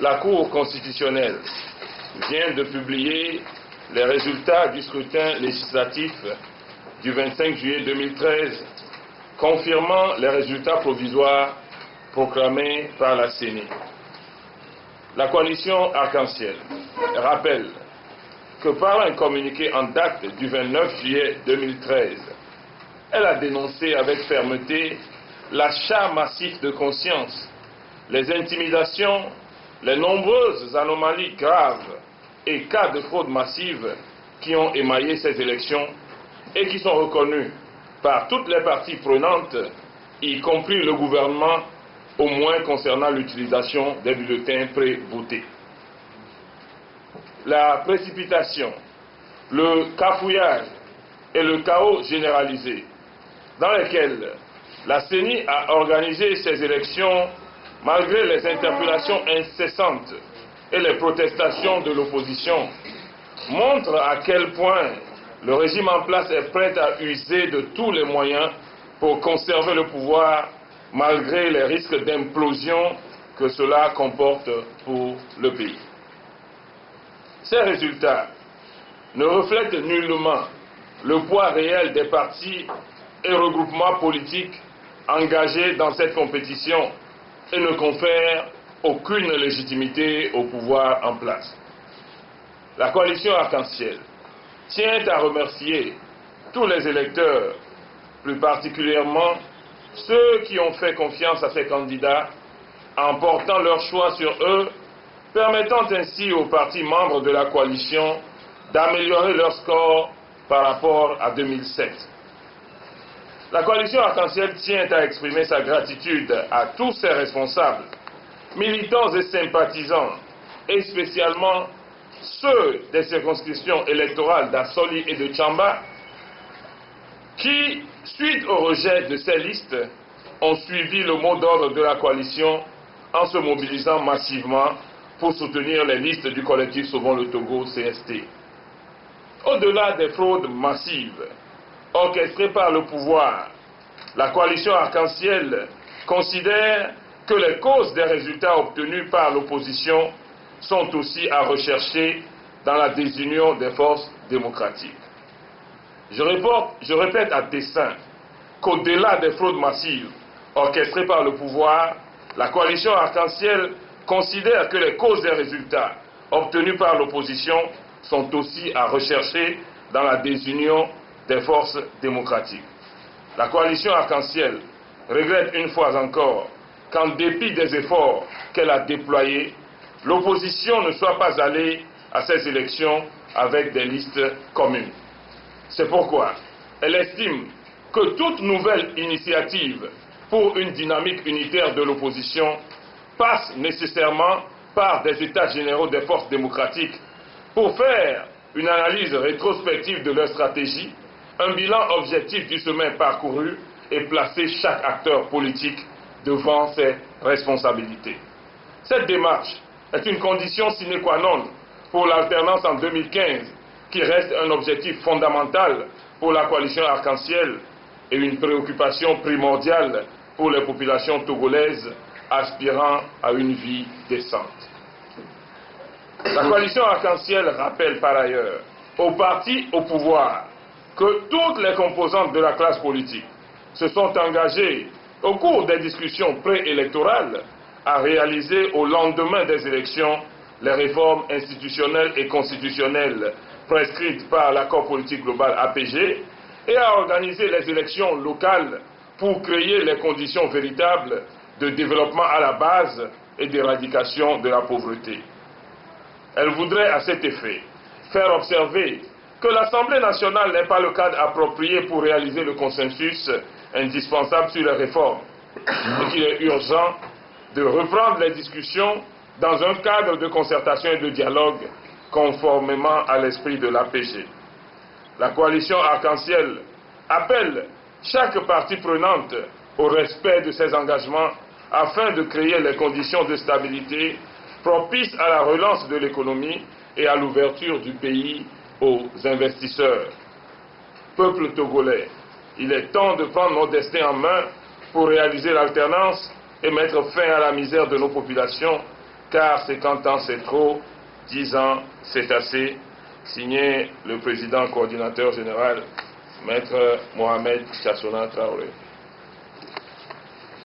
La Cour constitutionnelle vient de publier les résultats du scrutin législatif du 25 juillet 2013, confirmant les résultats provisoires proclamés par la CENI. La coalition Arc-en-Ciel rappelle que par un communiqué en date du 29 juillet 2013, elle a dénoncé avec fermeté l'achat massif de conscience, les intimidations, les nombreuses anomalies graves et cas de fraude massive qui ont émaillé ces élections et qui sont reconnus par toutes les parties prenantes, y compris le gouvernement, au moins concernant l'utilisation des bulletins pré-votés. La précipitation, le cafouillage et le chaos généralisé dans lesquels la CENI a organisé ces élections malgré les interpellations incessantes et les protestations de l'opposition montrent à quel point le régime en place est prêt à user de tous les moyens pour conserver le pouvoir malgré les risques d'implosion que cela comporte pour le pays. Ces résultats ne reflètent nullement le poids réel des partis et regroupements politiques engagés dans cette compétition et ne confèrent aucune légitimité au pouvoir en place. La coalition Arc-en-Ciel tient à remercier tous les électeurs, plus particulièrement ceux qui ont fait confiance à ces candidats en portant leur choix sur eux, permettant ainsi aux partis membres de la coalition d'améliorer leur score par rapport à 2007. La coalition Arc-en-Ciel tient à exprimer sa gratitude à tous ses responsables, militants et sympathisants, et spécialement ceux des circonscriptions électorales d'Assoli et de Tchamba, qui, suite au rejet de ces listes, ont suivi le mot d'ordre de la coalition en se mobilisant massivement pour soutenir les listes du collectif Sauvons le Togo CST. Au-delà des fraudes massives orchestrées par le pouvoir, la coalition Arc-en-Ciel considère que les causes des résultats obtenus par l'opposition sont aussi à rechercher dans la désunion des forces démocratiques. Je répète à dessein qu'au-delà des fraudes massives orchestrées par le pouvoir, la coalition Arc-en-Ciel considère que les causes des résultats obtenus par l'opposition sont aussi à rechercher dans la désunion des forces démocratiques. La coalition Arc-en-Ciel regrette une fois encore qu'en dépit des efforts qu'elle a déployés, l'opposition ne soit pas allée à ces élections avec des listes communes. C'est pourquoi elle estime que toute nouvelle initiative pour une dynamique unitaire de l'opposition passe nécessairement par des états généraux des forces démocratiques pour faire une analyse rétrospective de leur stratégie, un bilan objectif du chemin parcouru et placer chaque acteur politique devant ses responsabilités. Cette démarche est une condition sine qua non pour l'alternance en 2015, qui reste un objectif fondamental pour la coalition Arc-en-Ciel et une préoccupation primordiale pour les populations togolaises aspirant à une vie décente. La coalition Arc-en-Ciel rappelle par ailleurs aux partis au pouvoir que toutes les composantes de la classe politique se sont engagées au cours des discussions préélectorales à réaliser au lendemain des élections les réformes institutionnelles et constitutionnelles prescrites par l'accord politique global APG et à organiser les élections locales pour créer les conditions véritables de développement à la base et d'éradication de la pauvreté. Elle voudrait à cet effet faire observer que l'Assemblée nationale n'est pas le cadre approprié pour réaliser le consensus indispensable sur les réformes et qu'il est urgent de reprendre les discussions dans un cadre de concertation et de dialogue conformément à l'esprit de l'APG. La coalition Arc-en-Ciel appelle chaque partie prenante au respect de ses engagements afin de créer les conditions de stabilité propices à la relance de l'économie et à l'ouverture du pays aux investisseurs. Peuple togolais, il est temps de prendre nos destins en main pour réaliser l'alternance et mettre fin à la misère de nos populations car 50 ans c'est trop, 10 ans c'est assez. Signé le président coordinateur général, Maître Mohamed Chassouna Traoré.